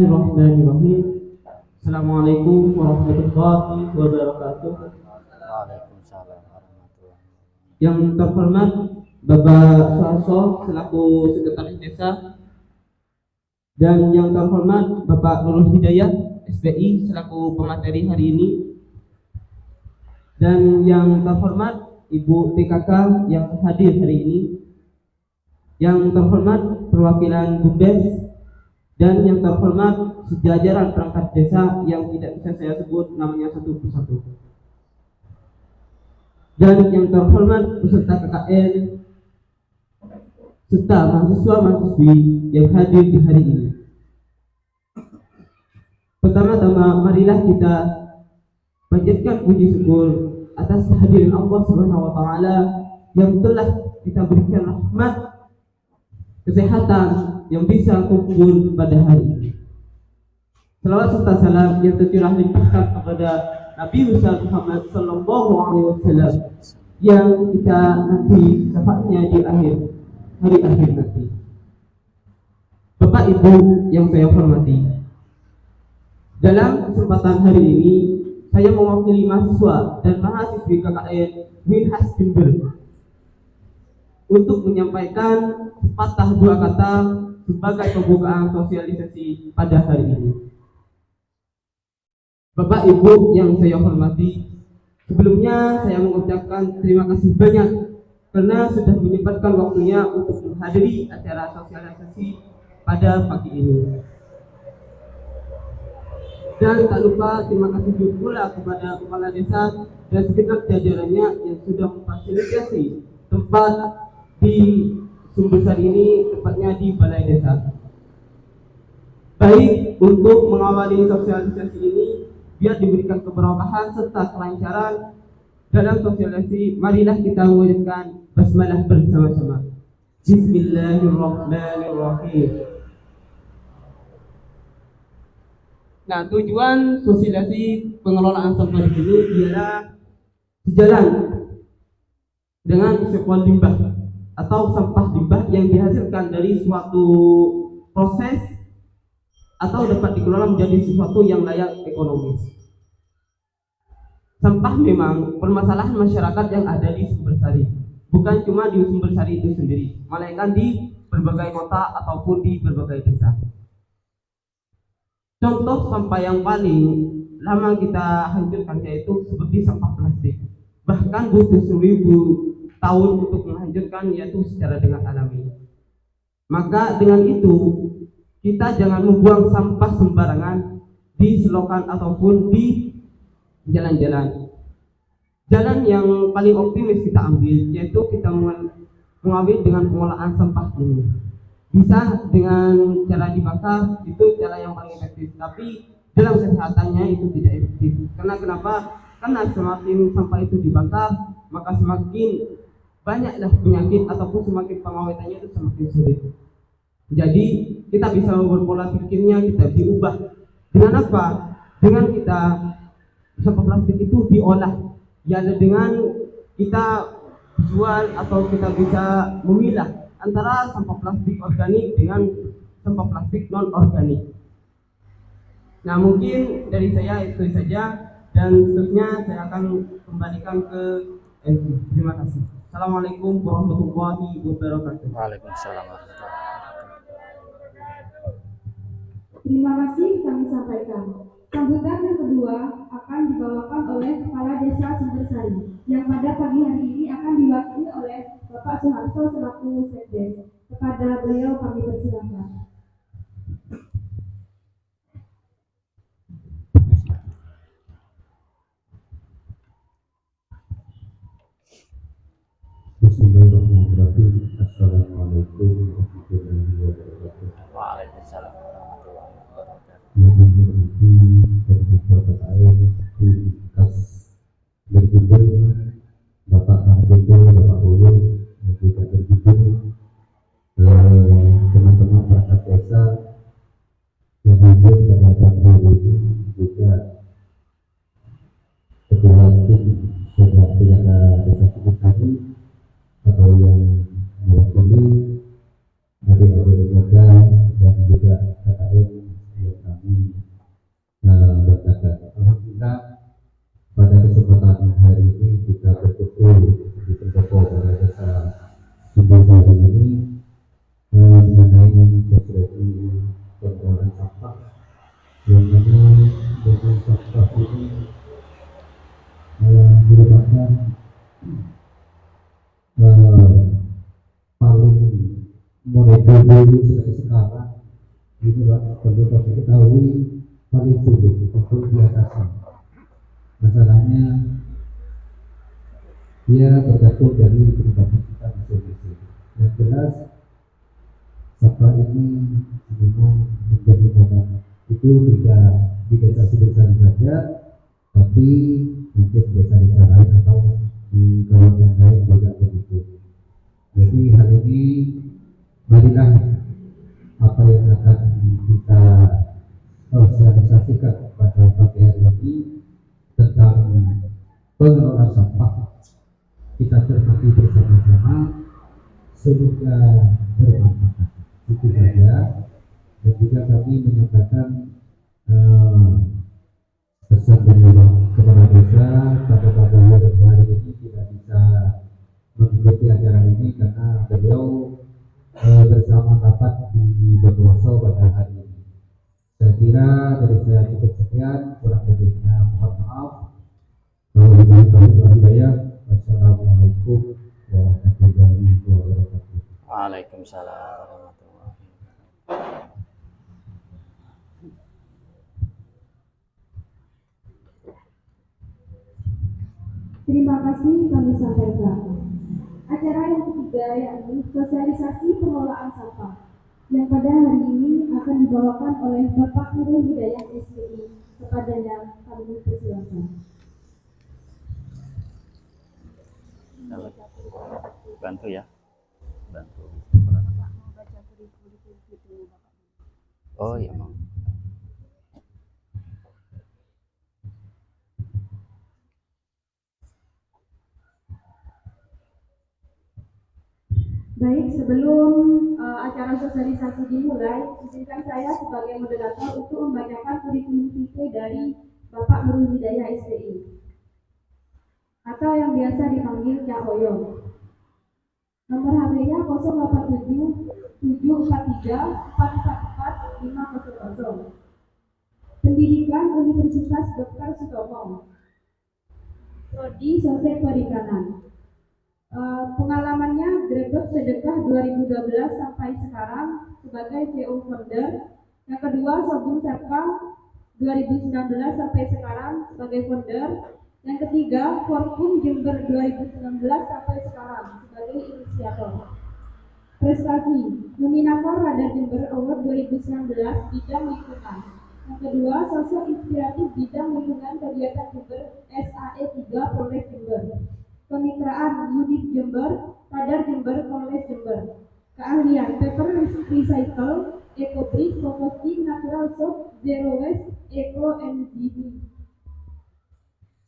Bismillahirrahmanirrahim. Assalamualaikum warahmatullahi wabarakatuh. Waalaikumsalam warahmatullahi wabarakatuh. Yang terhormat Bapak Suharso selaku Sekretaris Desa, dan yang terhormat Bapak Nurul Hidayah SPI selaku pemateri hari ini, dan yang terhormat Ibu PKK yang hadir hari ini, yang terhormat perwakilan BUMDes, dan yang terhormat sejajaran perangkat desa yang tidak bisa saya sebut namanya satu persatu, dan yang terhormat peserta KKN serta mahasiswa-mahasiswi yang hadir di hari ini. Pertama-tama marilah kita panjatkan puji syukur atas kehadiran Allah Subhanahu wa taala yang telah kita berikan rahmat kesehatan yang bisa kumpul pada hari ini. Salawat serta salam yang tercurah limpahkan kepada Nabi Muhammad sallallahu alaihi wasallam yang kita nanti syafaatnya di hari akhir nanti. Bapak Ibu yang saya hormati, dalam kesempatan hari ini saya mewakili mahasiswa dan mahasiswi KKN Winhas Jember untuk menyampaikan sepatah dua kata sebagai pembukaan sosialisasi pada hari ini. Bapak Ibu yang saya hormati, sebelumnya saya mengucapkan terima kasih banyak karena sudah menyempatkan waktunya untuk menghadiri acara sosialisasi pada pagi ini. Dan tak lupa terima kasih pula kepada kepala desa dan segenap jajarannya yang sudah memfasilitasi tempat di Sumbersari ini, tepatnya di Balai Desa. Baik untuk mengawali sosialisasi ini, biar diberikan keberkahan serta kelancaran dalam sosialisasi, marilah kita mengucapkan basmalah bersama-sama. Bismillahirrahmanirrahim. Nah, tujuan sosialisasi pengelolaan sampah di sini ialah sejalan dengan sebuah limbah atau sampah limbah yang dihasilkan dari suatu proses atau dapat dikelola menjadi sesuatu yang layak ekonomis. Sampah memang permasalahan masyarakat yang ada di Sumbersari, bukan cuma di Sumbersari itu sendiri, melainkan di berbagai kota ataupun di berbagai desa. Contoh sampah yang paling lama kita hancurkan yaitu seperti sampah plastik. Bahkan butuh 1000 tahun untuk menghancurkan, yaitu secara dengan alami. Maka dengan itu kita jangan membuang sampah sembarangan di selokan ataupun di jalan-jalan. Jalan yang paling optimis kita ambil yaitu kita mengambil dengan pengolahan sampah ini. Bisa dengan cara dibakar, itu cara yang paling efektif, tapi dalam kesehatannya itu tidak efektif. Karena kenapa? Karena semakin sampah itu dibakar, maka semakin banyaklah penyakit ataupun semakin pengawetannya itu semakin sulit. Jadi kita bisa berpola pikirnya, kita diubah. Dengan apa? Dengan kita sampah plastik itu diolah, ya dengan kita jual atau kita bisa memilah antara sampah plastik organik dengan sampah plastik non organik. Nah, mungkin dari saya itu saja, dan seterusnya saya akan kembalikan ke MC. Terima kasih. Assalamualaikum warahmatullahi wabarakatuh. Waalaikumsalam warahmatullahi wabarakatuh. Terima kasih kami sampaikan. Sambutan yang kedua akan dibawakan oleh Kepala Desa Sumbersari yang pada pagi hari ini akan diwakili oleh Bapak Suharso selaku Sekdes. Kepada beliau kami persilakan. Bismillahirrahmanirrahim. Assalamualaikum warahmatullahi wabarakatuh. Waalaikumsalam warahmatullahi wabarakatuh. Yang dihormati Ketua KKN Unikas Berjubel, Bapak Harjono, Bapak Ulun, dan juga berjubel teman-teman perangkat desa yang hadir pada pagi ini, juga ketua tim penjaga desa Sumbersari atau yang mewakili adik-adik muda dan juga KKN Vietnam. sampah yang mana dengan sampah ini merupakan paling mulai dulu sampai sekarang ini perlu kami ketahui paling sulit untuk diatasi. Masalahnya dia tergantung dari kehidupan kita masing-masing. Yang jelas sampah ini memang menjadi momok itu tidak di desa Sumbersari saja, tapi mungkin desa-desa lain atau di kawasan lain juga begitu. Jadi hal ini marilah apa yang akan kita sosialisasikan pada pagi hari ini tentang pengelolaan sampah kita cermati bersama-sama, semoga bermanfaat. Itu saja. Dan juga kami menyampaikan pesan dari Kepala Desa pada hari ini tidak bisa mengikuti acara ini karena beliau bersama rapat di Bondowoso pada hari ini. Saya kira dari saya cukup sekian, kurang lebihnya mohon maaf. Wassalamualaikum warahmatullahi wabarakatuh. Waalaikumsalam warahmatullahi wabarakatuh. Terima kasih kami sampaikan. Acara yang ketiga yakni sosialisasi pengelolaan sampah yang pada hari ini akan dibawakan oleh Bapak Nurul Hidayah SPI. Kepadanya kami persilakan. Bantu ya, bantu. Oh iya mau. Baik, sebelum acara sosialisasi dimulai, izinkan saya sebagai moderator untuk membacakan kurikulum vitae dari Bapak Nurul Hidayah SPI atau yang biasa dipanggil Cak Oyo. Nomor HP-nya 087 743 444 500. Pendidikan Universitas Dr. Sutomo. Prodi Sosial Perikanan. Pengalamannya Grebek Sedekah 2012 sampai sekarang sebagai CEO founder. Yang kedua Sobung Serpa 2019 sampai sekarang sebagai founder. Yang ketiga Forkum Jember 2019 sampai sekarang sebagai inisiator. Prestasi nominator Radar Jember Award 2019 bidang lingkungan. Yang kedua sosok inspiratif bidang lingkungan kegiatan Jember SAE 3 Polres Jember. Kemitraan unit Jember, Radar Jember, Polres Jember. Keahlian paper recycle, eco-brick, composting, natural soap, zero waste, eco NGD.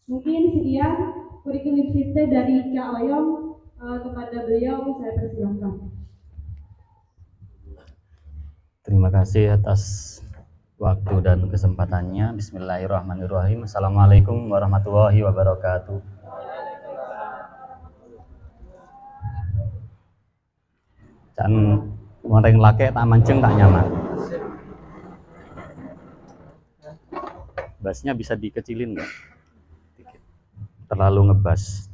Mungkin sekian kurikulum vitae dari Cak Oyong. Kepada beliau saya persilahkan. Terima kasih atas waktu dan kesempatannya. Bismillahirrahmanirrahim. Assalamualaikum warahmatullahi wabarakatuh. Dan goreng lake tak mancing tak nyaman. Bassnya bisa dikecilin nggak? Dikit. Terlalu ngebas.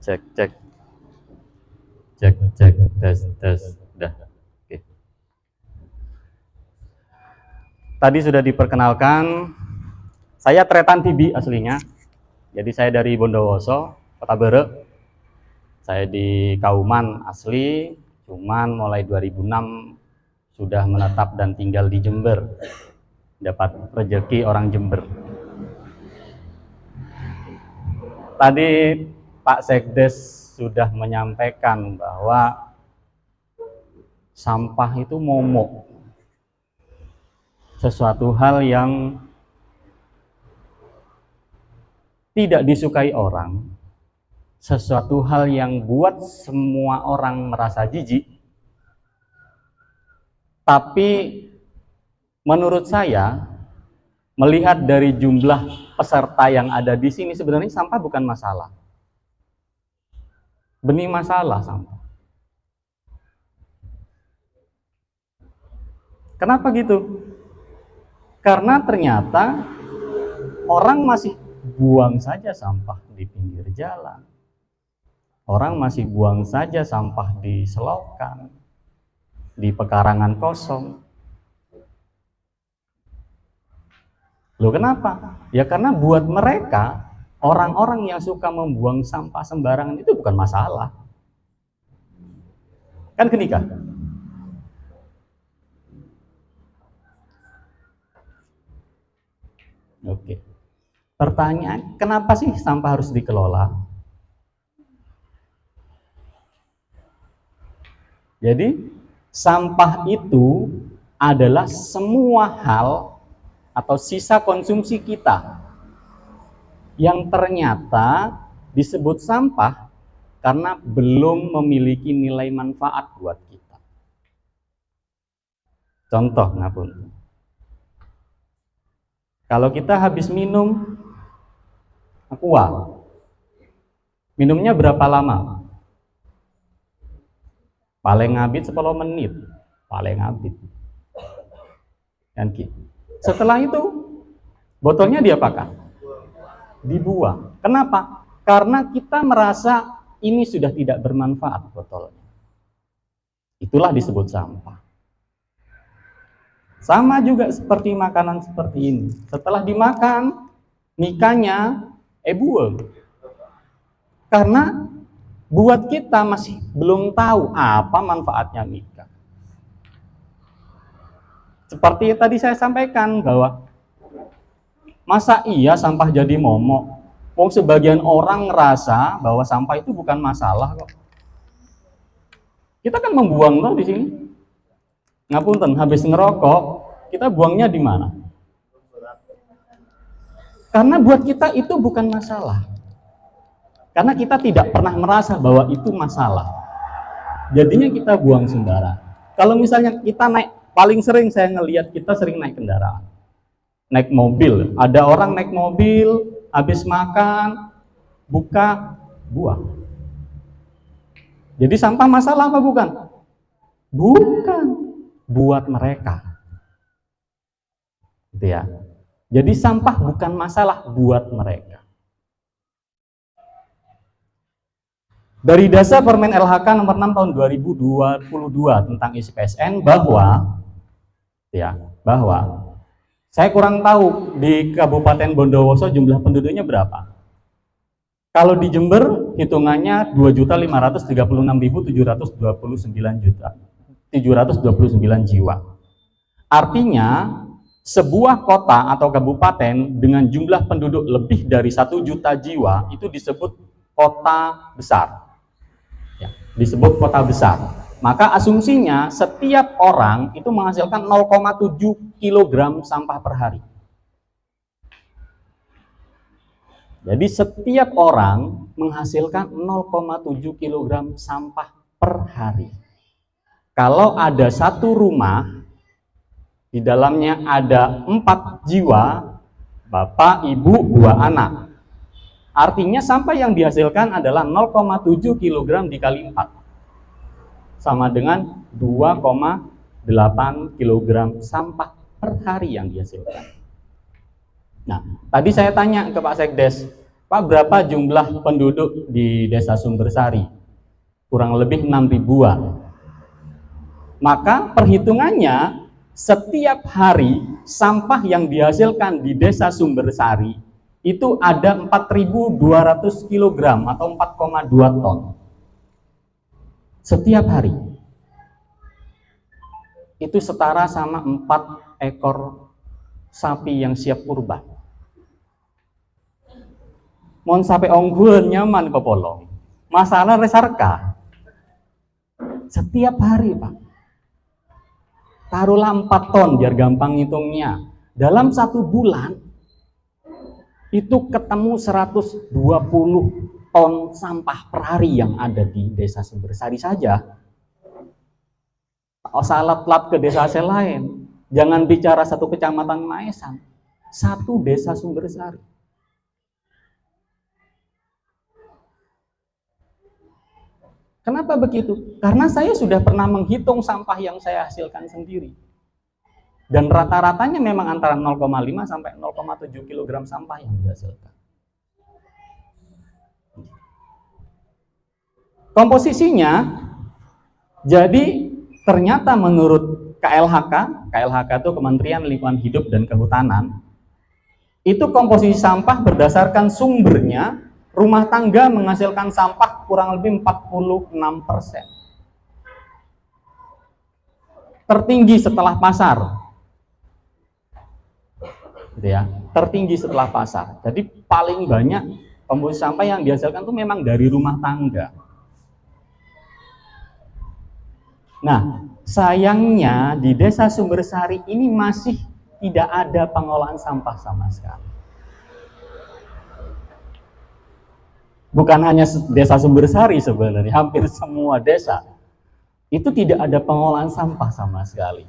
Cek tes udah. Oke. Tadi sudah diperkenalkan, saya Tretan Tibi aslinya. Jadi saya dari Bondowoso, Kota Bere. Saya di Kauman asli, cuman mulai 2006 sudah menetap dan tinggal di Jember. Dapat rezeki orang Jember. Tadi Pak Sekdes sudah menyampaikan bahwa sampah itu momok. Sesuatu hal yang tidak disukai orang, sesuatu hal yang buat semua orang merasa jijik. Tapi menurut saya, melihat dari jumlah peserta yang ada di sini, sebenarnya sampah bukan masalah. Benih masalah sampah. Kenapa gitu? Karena ternyata orang masih buang saja sampah di pinggir jalan. Orang masih buang saja sampah di selokan, di pekarangan kosong. Loh kenapa? Ya karena buat mereka, orang-orang yang suka membuang sampah sembarangan itu bukan masalah. Kan gini kan? Oke. Pertanyaan, kenapa sih sampah harus dikelola? Jadi, sampah itu adalah semua hal atau sisa konsumsi kita yang ternyata disebut sampah karena belum memiliki nilai manfaat buat kita. Contoh, ngapun. Kalau kita habis minum aqua, minumnya berapa lama? Paling ngabit 10 menit, paling ngabit. Dan setelah itu, botolnya diapakan? Dibuang. Kenapa? Karena kita merasa ini sudah tidak bermanfaat botolnya. Itulah disebut sampah. Sama juga seperti makanan seperti ini. Setelah dimakan, nikahnya buang. Karena buat kita masih belum tahu apa manfaatnya nikah. Seperti yang tadi saya sampaikan bahwa masa iya sampah jadi momok? Wong sebagian orang ngerasa bahwa sampah itu bukan masalah kok. Kita kan membuang tuh di sini. Ngapunten, habis ngerokok, kita buangnya di mana? Karena buat kita itu bukan masalah. Karena kita tidak pernah merasa bahwa itu masalah. Jadinya kita buang sembarang. Kalau misalnya kita naik, paling sering saya ngelihat kita sering naik kendaraan. Naik mobil, ada orang naik mobil, habis makan, buka, buang. Jadi sampah masalah apa bukan? Bukan. Buat mereka. Gitu ya. Jadi sampah bukan masalah buat mereka. Dari dasar Permen LHK nomor 6 tahun 2022 tentang isi PSN bahwa saya kurang tahu di Kabupaten Bondowoso jumlah penduduknya berapa. Kalau di Jember hitungannya 2.536.729 jiwa. Artinya sebuah kota atau kabupaten dengan jumlah penduduk lebih dari 1 juta jiwa itu disebut kota besar. Ya, disebut kota besar. Maka asumsinya setiap orang itu menghasilkan 0,7 kg sampah per hari. Jadi setiap orang menghasilkan 0,7 kg sampah per hari. Kalau ada satu rumah, di dalamnya ada 4 jiwa, bapak, ibu, 2 anak. Artinya sampah yang dihasilkan adalah 0,7 kg dikali 4. Sama dengan 2,8 kg sampah per hari yang dihasilkan. Nah, tadi saya tanya ke Pak Sekdes, Pak, berapa jumlah penduduk di Desa Sumbersari? Kurang lebih 6 ribuan. Maka perhitungannya setiap hari sampah yang dihasilkan di Desa Sumbersari itu ada 4.200 kg atau 4,2 ton. Setiap hari. Itu setara sama 4 ekor sapi yang siap kurban. Mon sampai ongguan nyaman popolong. Masalah resarka. Setiap hari, Pak. Taruhlah 4 ton biar gampang hitungnya. Dalam 1 bulan itu ketemu 120 ton sampah per hari yang ada di Desa Sumbersari saja. Salat-lat ke desa lain. Jangan bicara 1 kecamatan Maesan. 1 Desa Sumbersari. Kenapa begitu? Karena saya sudah pernah menghitung sampah yang saya hasilkan sendiri. Dan rata-ratanya memang antara 0,5 sampai 0,7 kg sampah yang dihasilkan. Komposisinya, jadi ternyata menurut KLHK itu Kementerian Lingkungan Hidup dan Kehutanan, itu komposisi sampah berdasarkan sumbernya, rumah tangga menghasilkan sampah kurang lebih 46%. Tertinggi setelah pasar. Gitu ya, tertinggi setelah pasar. Jadi paling banyak komposisi sampah yang dihasilkan itu memang dari rumah tangga. Nah, sayangnya di Desa Sumbersari ini masih tidak ada pengolahan sampah sama sekali. Bukan hanya Desa Sumbersari sebenarnya, hampir semua desa itu tidak ada pengolahan sampah sama sekali.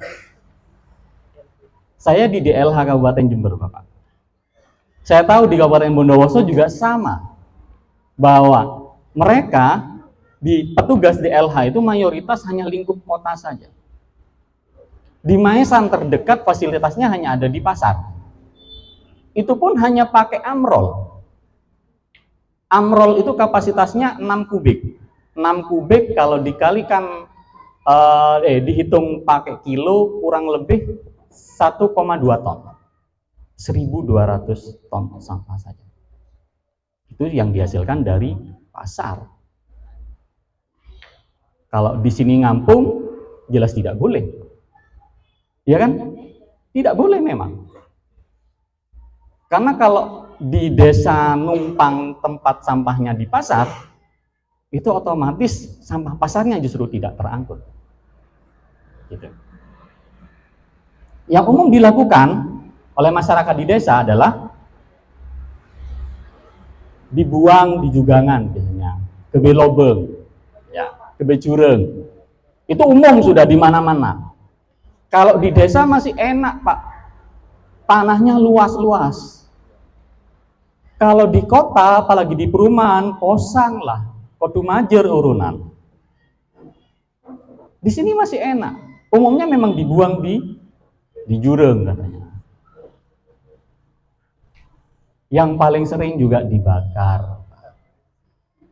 Saya di DLH Kabupaten Jember, Bapak. Saya tahu di Kabupaten Bondowoso juga sama, bahwa mereka di petugas DLH itu mayoritas hanya lingkup kota saja. Di Maesan terdekat fasilitasnya hanya ada di pasar. Itu pun hanya pakai amrol. Amrol itu kapasitasnya 6 kubik. 6 kubik kalau dikalikan dihitung pakai kilo kurang lebih 1,2 ton. 1.200 ton sampah saja. Itu yang dihasilkan dari pasar. Kalau di sini ngampung, jelas tidak boleh. Ya kan? Tidak boleh memang. Karena kalau di desa numpang tempat sampahnya di pasar, itu otomatis sampah pasarnya justru tidak terangkut. Gitu. Yang umum dilakukan oleh masyarakat di desa adalah dibuang di Jugangan biasanya, ke Belobeng, ya, ke Becureng. Itu umum sudah di mana-mana. Kalau di desa masih enak, Pak. Tanahnya luas-luas. Kalau di kota, apalagi di perumahan, kosong lah, kudu majer urunan. Di sini masih enak. Umumnya memang dibuang di jurang katanya. Yang paling sering juga dibakar.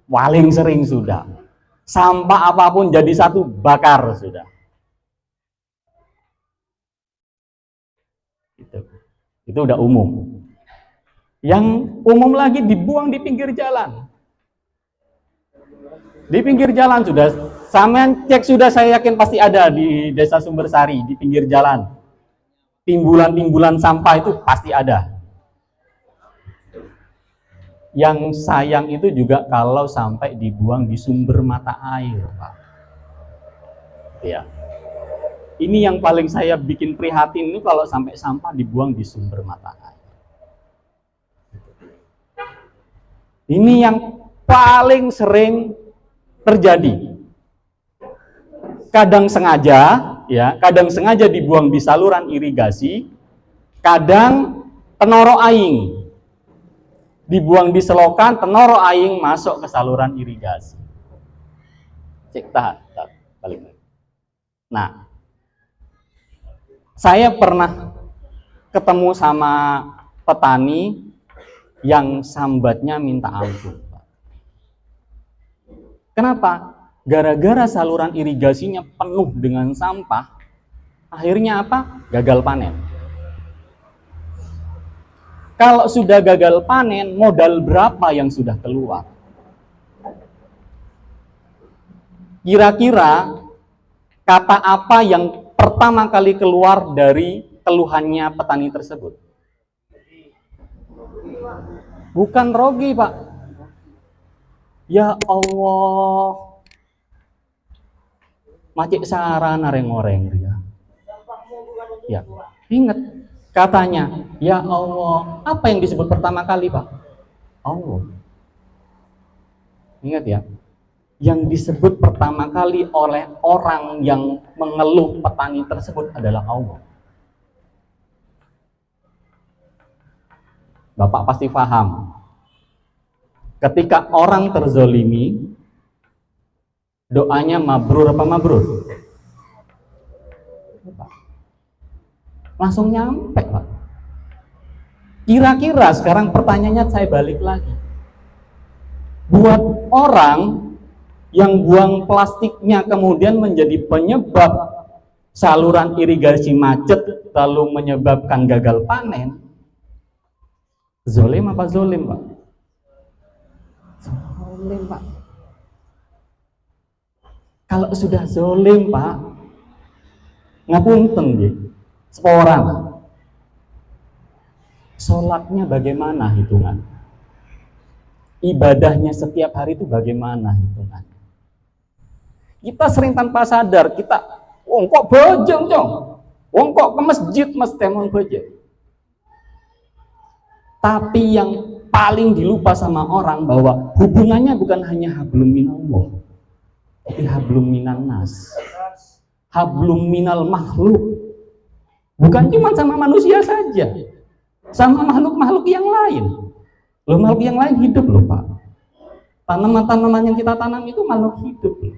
Paling sering sudah. Sampah apapun jadi satu, bakar sudah. Itu udah umum. Yang umum lagi dibuang di pinggir jalan. Di pinggir jalan sudah, sampean cek sudah, saya yakin pasti ada di Desa Sumbersari, di pinggir jalan. Timbulan-timbulan sampah itu pasti ada. Yang sayang itu juga kalau sampai dibuang di sumber mata air, Pak. Ya. Ini yang paling saya bikin prihatin itu kalau sampai sampah dibuang di sumber mata air. Ini yang paling sering terjadi. Kadang sengaja, ya, kadang sengaja dibuang di saluran irigasi, kadang tenoro aing. Dibuang di selokan, tenoro aing masuk ke saluran irigasi. Cek tahan, balik. Nah, saya pernah ketemu sama petani yang sambatnya minta ampun. Kenapa? Gara-gara saluran irigasinya penuh dengan sampah, akhirnya apa? Gagal panen. Kalau sudah gagal panen, modal berapa yang sudah keluar? Kira-kira kata apa yang pertama kali keluar dari keluhannya petani tersebut? Bukan rogi, Pak. Ya Allah, macik sarana reng-oreng dia. Ya, ingat. Katanya, ya Allah, apa yang disebut pertama kali, Pak? Allah. Ingat ya, yang disebut pertama kali oleh orang yang mengeluh petani tersebut adalah Allah. Bapak pasti paham. Ketika orang terzolimi, doanya mabrur apa mabrur? langsung nyampe, Pak. Kira-kira sekarang pertanyaannya saya balik lagi. Buat orang yang buang plastiknya kemudian menjadi penyebab saluran irigasi macet lalu menyebabkan gagal panen, zolim apa zolim, Pak? Zolim, Pak. Kalau sudah zolim, Pak, ngapunten nggih, seporang. Sholatnya bagaimana hitungan? Ibadahnya setiap hari itu bagaimana hitungan? Kita sering tanpa sadar, kita wong kok bojong, Cong. Wong kok ke masjid mesti mon bojong. Tapi yang paling dilupa sama orang bahwa hubungannya bukan hanya hablum minallah, tapi hablum minan nas. Hablum minal makhluk. Bukan cuma sama manusia saja, sama makhluk-makhluk yang lain. Loh, makhluk yang lain hidup loh, Pak. Tanaman-tanaman yang kita tanam itu makhluk hidup loh.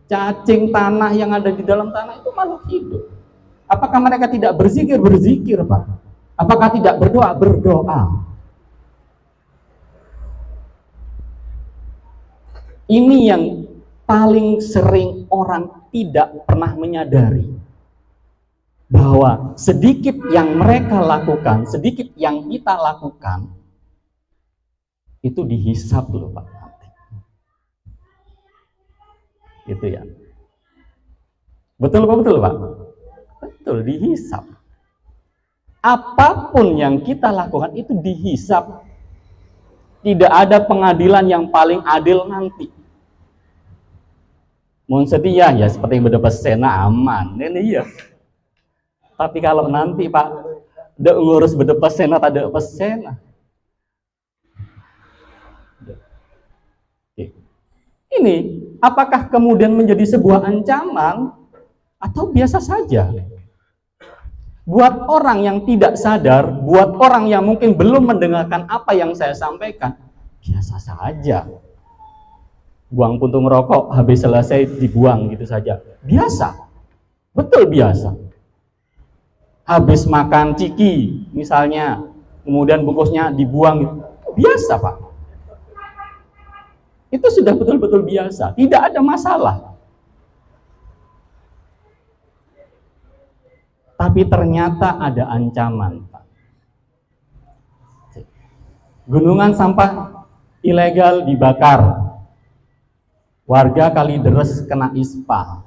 Cacing tanah yang ada di dalam tanah itu makhluk hidup. Apakah mereka tidak berzikir? Berzikir, Pak. Apakah tidak berdoa? Berdoa. Ini yang paling sering orang tidak pernah menyadari, bahwa sedikit yang mereka lakukan, sedikit yang kita lakukan, itu dihisab loh, Pak. Itu ya. Betul Pak, betul Pak? Betul, dihisab. Apapun yang kita lakukan itu dihisab. Tidak ada pengadilan yang paling adil nanti. Mohon setia ya, seperti yang berdebat sena aman. Ini iya. Tapi kalau nanti Pak, udah ngurus berdebat sena, tak ada pesena. Ini apakah kemudian menjadi sebuah ancaman atau biasa saja? Buat orang yang tidak sadar, buat orang yang mungkin belum mendengarkan apa yang saya sampaikan, biasa saja. Buang puntung rokok, habis selesai dibuang gitu saja. Biasa, betul biasa. Habis makan ciki misalnya, kemudian bungkusnya dibuang, biasa Pak. Itu sudah betul-betul biasa, tidak ada masalah. Tapi ternyata ada ancaman, Pak. Gunungan sampah ilegal dibakar. Warga Kalideres kena ispa.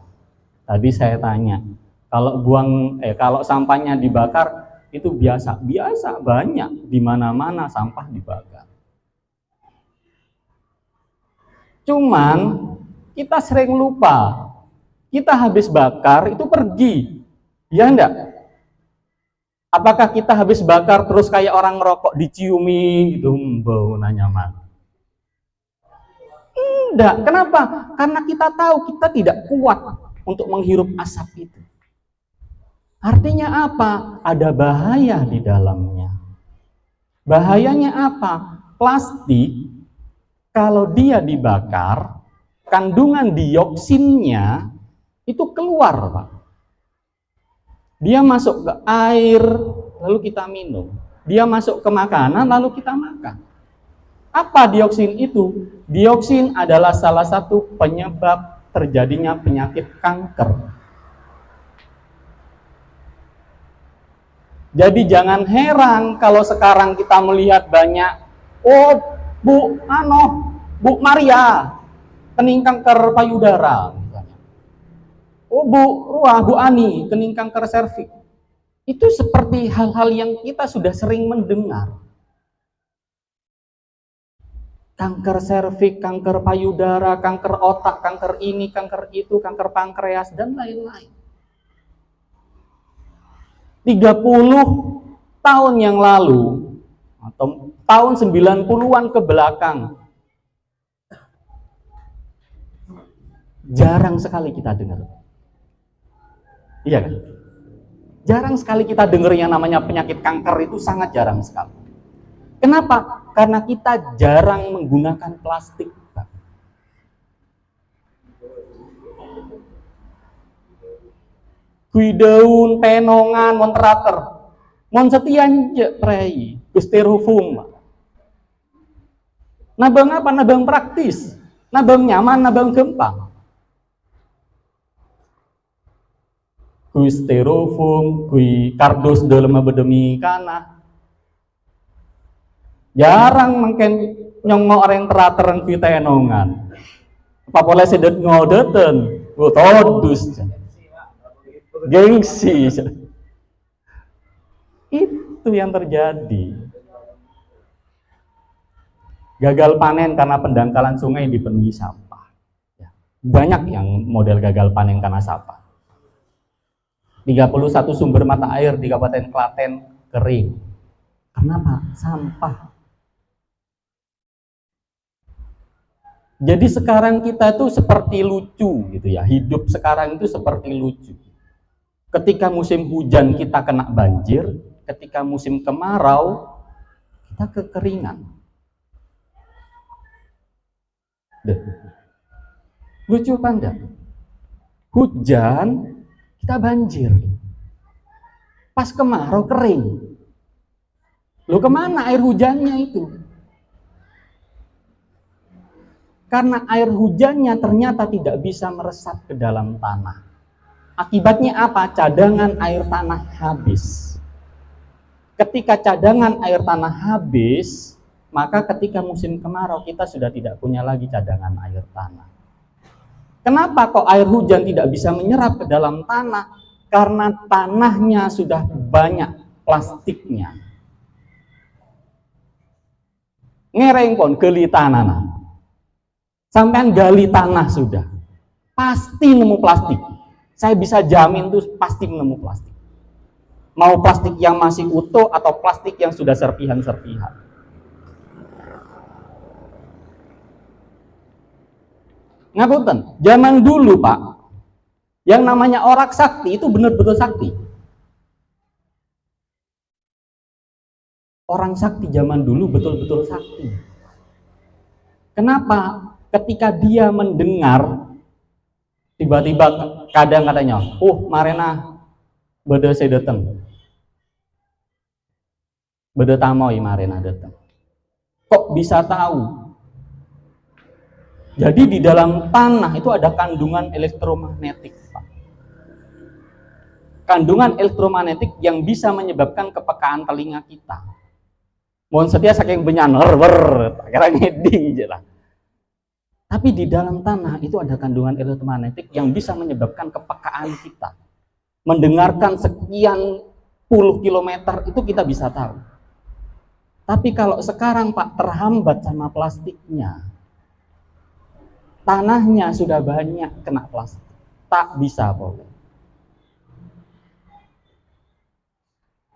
Tadi saya tanya, kalau sampahnya dibakar itu biasa banyak, di mana-mana sampah dibakar. Cuman kita sering lupa, kita habis bakar itu pergi, ya enggak? Apakah kita habis bakar terus kayak orang rokok diciumi gitu, bau nyaman? Enggak, kenapa? Karena kita tahu kita tidak kuat untuk menghirup asap itu. Artinya apa? Ada bahaya di dalamnya. Bahayanya apa? Plastik kalau dia dibakar, kandungan dioksinnya itu keluar, Pak. Dia masuk ke air, lalu kita minum. Dia masuk ke makanan, lalu kita makan. Apa dioksin itu? Dioksin adalah salah satu penyebab terjadinya penyakit kanker. Jadi jangan heran kalau sekarang kita melihat banyak, Bu Maria, kening kanker payudara misalnya. Bu Ani, kening kanker serviks. Itu seperti hal-hal yang kita sudah sering mendengar. Kanker serviks, kanker payudara, kanker otak, kanker ini, kanker itu, kanker pankreas, dan lain-lain. 30 tahun yang lalu, atau tahun 90-an ke belakang, jarang sekali kita dengar. Iya kan? Jarang sekali kita dengar yang namanya penyakit kanker, itu sangat jarang sekali. Kenapa? Karena kita jarang menggunakan plastik. kui daun penongan mon terater mon setian je prei styrofoam. Nabang apa? Nabang praktis, nabang nyaman, nabang gampang. Kui styrofoam, kui kardus dalam bedemi kana. Jarang mungkin nyongok orang terateran kui tenongan. Apa boleh sedet ngodeten, todus. Gengsi. Itu yang terjadi. Gagal panen karena pendangkalan sungai dipenuhi sampah. Banyak yang model gagal panen karena sampah. 31 sumber mata air di Kabupaten Klaten kering. Kenapa? Sampah. Jadi sekarang kita tuh seperti lucu gitu ya. Hidup sekarang itu seperti lucu. Ketika musim hujan kita kena banjir, ketika musim kemarau kita kekeringan. Lucu apa enggak? Hujan kita banjir, pas kemarau kering. Loh, kemana air hujannya itu? Karena air hujannya ternyata tidak bisa meresap ke dalam tanah. Akibatnya apa? Cadangan air tanah habis. Ketika cadangan air tanah habis, maka ketika musim kemarau kita sudah tidak punya lagi cadangan air tanah. Kenapa kok air hujan tidak bisa menyerap ke dalam tanah? Karena tanahnya sudah banyak plastiknya. Ngereng pon gali tanah. Sampean gali tanah sudah, pasti nemu plastik. Saya bisa jamin tuh pasti nemu plastik. Mau plastik yang masih utuh atau plastik yang sudah serpihan-serpihan. Ngapunten, zaman dulu Pak, yang namanya orak sakti itu benar-benar sakti. Orang sakti zaman dulu betul-betul sakti. Kenapa? Ketika dia mendengar, tiba-tiba kadang katanya, marena beda saya datang. Beda tamoi marena datang. Kok bisa tahu? Jadi di dalam tanah itu ada kandungan elektromagnetik, Pak. Kandungan elektromagnetik yang bisa menyebabkan kepekaan telinga kita. Mohon setia saking benyan, kira ngeding aja lah. Tapi di dalam tanah itu ada kandungan elektromagnetik yang bisa menyebabkan kepekaan kita. Mendengarkan sekian puluh kilometer itu kita bisa tahu. Tapi kalau sekarang Pak terhambat sama plastiknya, tanahnya sudah banyak kena plastik, tak bisa boleh.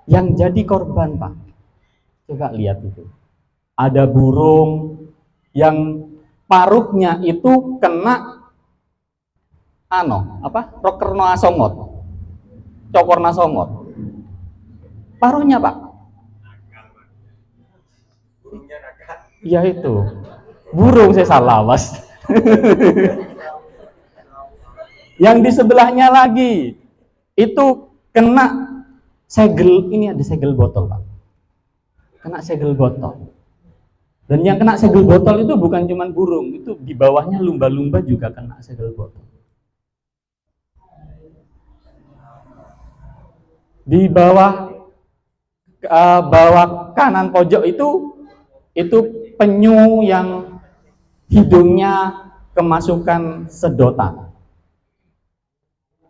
Yang jadi korban Pak, coba lihat itu. Ada burung yang paruhnya itu kena rokerna songot, cokorna songot. Paruhnya Pak, ya itu burung, saya salah Mas. Yang di sebelahnya lagi itu kena segel, ini ada segel botol Pak, kena segel botol. Dan yang kena segel botol itu bukan cuma burung, itu di bawahnya lumba-lumba juga kena segel botol. Di bawah kanan pojok itu penyu yang hidungnya kemasukan sedotan.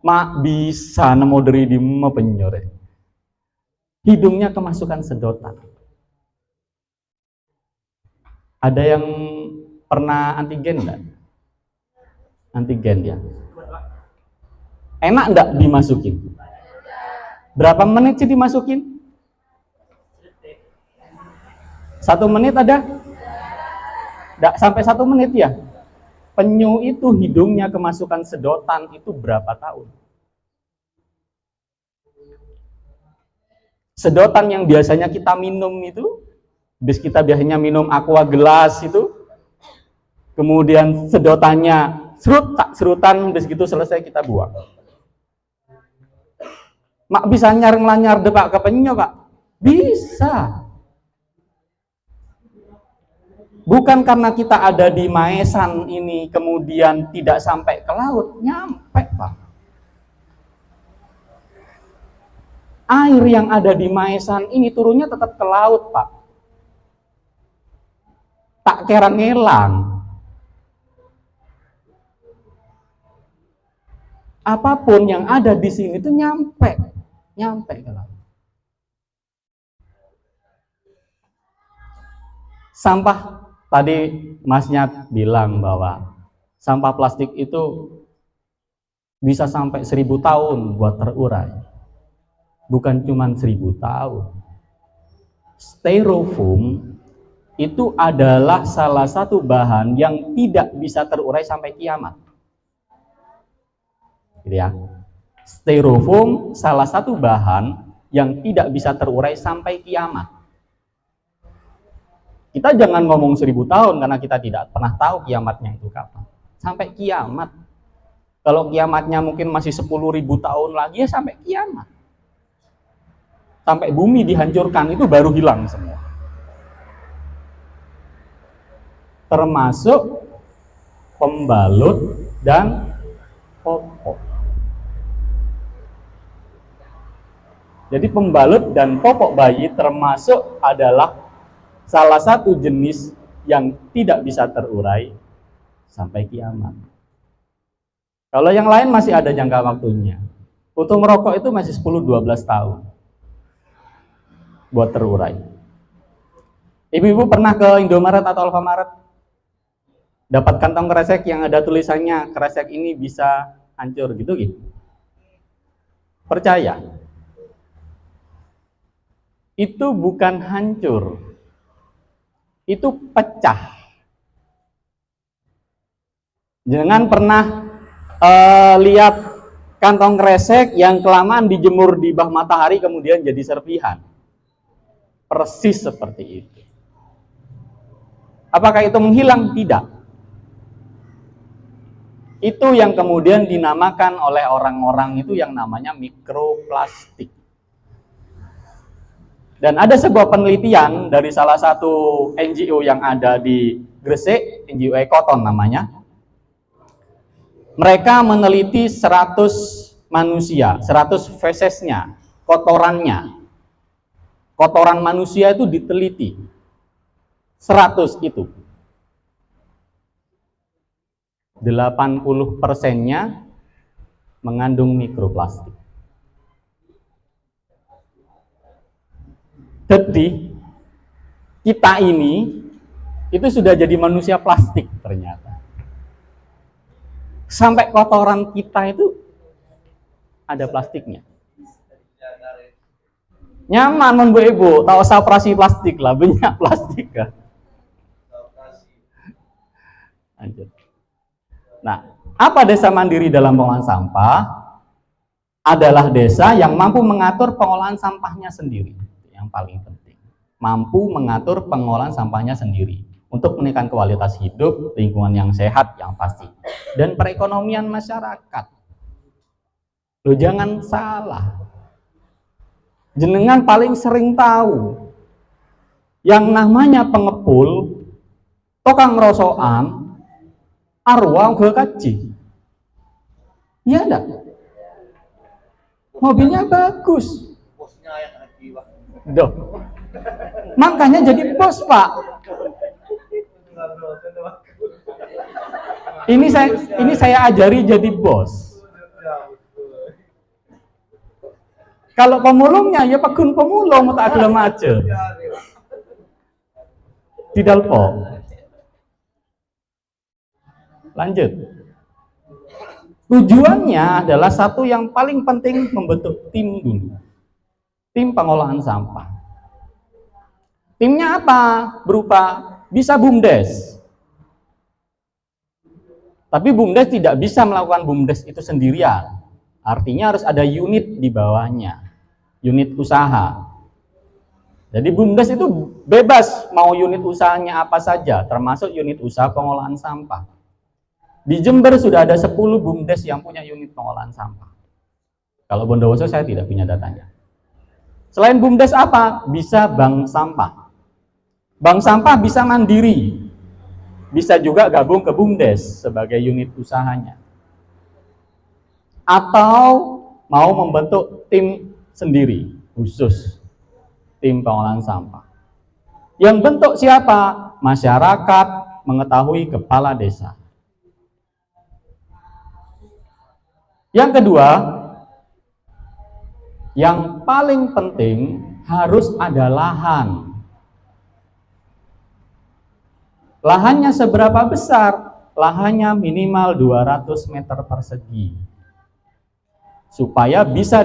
Mak bisa nemu dari di penyore. Hidungnya kemasukan sedotan. Ada yang pernah antigen enggak? Antigen ya. Enak enggak dimasukin? Berapa menit sih dimasukin? 1 menit ada? Enggak sampai 1 menit ya? Penyu itu hidungnya kemasukan sedotan itu berapa tahun? Sedotan yang biasanya kita minum itu, kita biasanya minum aqua gelas itu, kemudian sedotannya serutan, gitu selesai kita buang. Mak bisa nyar-nyar depak ke penyo, Pak? Bisa. Bukan karena kita ada di Maesan ini kemudian tidak sampai ke laut, nyampe, Pak. Air yang ada di Maesan ini turunnya tetap ke laut, Pak. Tak kira ngelang. Apapun yang ada di sini itu nyampe ke laut. Sampah, tadi Masnya bilang bahwa sampah plastik itu bisa sampai 1000 tahun buat terurai. Bukan cuma 1000 tahun. Styrofoam itu adalah salah satu bahan yang tidak bisa terurai sampai kiamat. Gitu ya. Styrofoam salah satu bahan yang tidak bisa terurai sampai kiamat. Kita jangan ngomong 1000 tahun karena kita tidak pernah tahu kiamatnya itu kapan. Sampai kiamat. Kalau kiamatnya mungkin masih 10.000 tahun lagi, ya sampai kiamat. Sampai bumi dihancurkan itu baru hilang semua. Termasuk pembalut dan popok. Jadi pembalut dan popok bayi termasuk adalah salah satu jenis yang tidak bisa terurai sampai kiamat. Kalau yang lain masih ada jangka waktunya. Untuk merokok itu masih 10-12 tahun buat terurai. Ibu-ibu pernah ke Indomaret atau Alfamaret? Dapat kantong kresek yang ada tulisannya kresek ini bisa hancur gitu. Percaya? Itu bukan hancur. Itu pecah. Jangan pernah lihat kantong kresek yang kelamaan dijemur di bawah matahari kemudian jadi serpihan. Persis seperti itu. Apakah itu menghilang? Tidak. Itu yang kemudian dinamakan oleh orang-orang itu yang namanya mikroplastik. Dan ada sebuah penelitian dari salah satu NGO yang ada di Gresik, NGO Ekoton namanya. Mereka meneliti 100 manusia, 100 fesesnya, kotorannya. Kotoran manusia itu diteliti. 100 itu. 80%-nya mengandung mikroplastik. Jadi kita ini itu sudah jadi manusia plastik ternyata. Sampai kotoran kita itu ada plastiknya. Nyaman mon Bu Ibu, tak usah operasi plastik lah, banyak plastik kan. Lanjut. Nah, apa desa mandiri dalam pengolahan sampah? Adalah desa yang mampu mengatur pengolahan sampahnya sendiri. Yang paling penting, mampu mengatur pengolahan sampahnya sendiri untuk menekan kualitas hidup, lingkungan yang sehat yang pasti, dan perekonomian masyarakat. Loh, jangan salah. Jenengan paling sering tahu yang namanya pengepul, tukang rosokan, arwah gue kaji. Iya enggak? Mobilnya bagus. Doh. Makanya jadi bos, Pak. Ini saya ajari jadi bos. Kalau pemulungnya ya pegun pemulung tak gelem aja. Didalpo. Lanjut. Tujuannya adalah satu yang paling penting, membentuk tim dulu. Tim pengolahan sampah. Timnya apa? Berupa bisa BUMDes. Tapi BUMDes tidak bisa melakukan BUMDes itu sendirian. Artinya harus ada unit di bawahnya. Unit usaha. Jadi BUMDes itu bebas mau unit usahanya apa saja, termasuk unit usaha pengolahan sampah. Di Jember sudah ada 10 BUMDes yang punya unit pengolahan sampah. Kalau Bondowoso saya tidak punya datanya. Selain BUMDes apa? Bisa bank sampah. Bank sampah bisa mandiri, bisa juga gabung ke BUMDes sebagai unit usahanya. Atau mau membentuk tim sendiri, khusus tim pengolahan sampah. Yang bentuk siapa? Masyarakat mengetahui kepala desa. Yang kedua, yang paling penting harus ada lahan. Lahannya seberapa besar? Lahannya minimal 200 meter persegi. Supaya bisa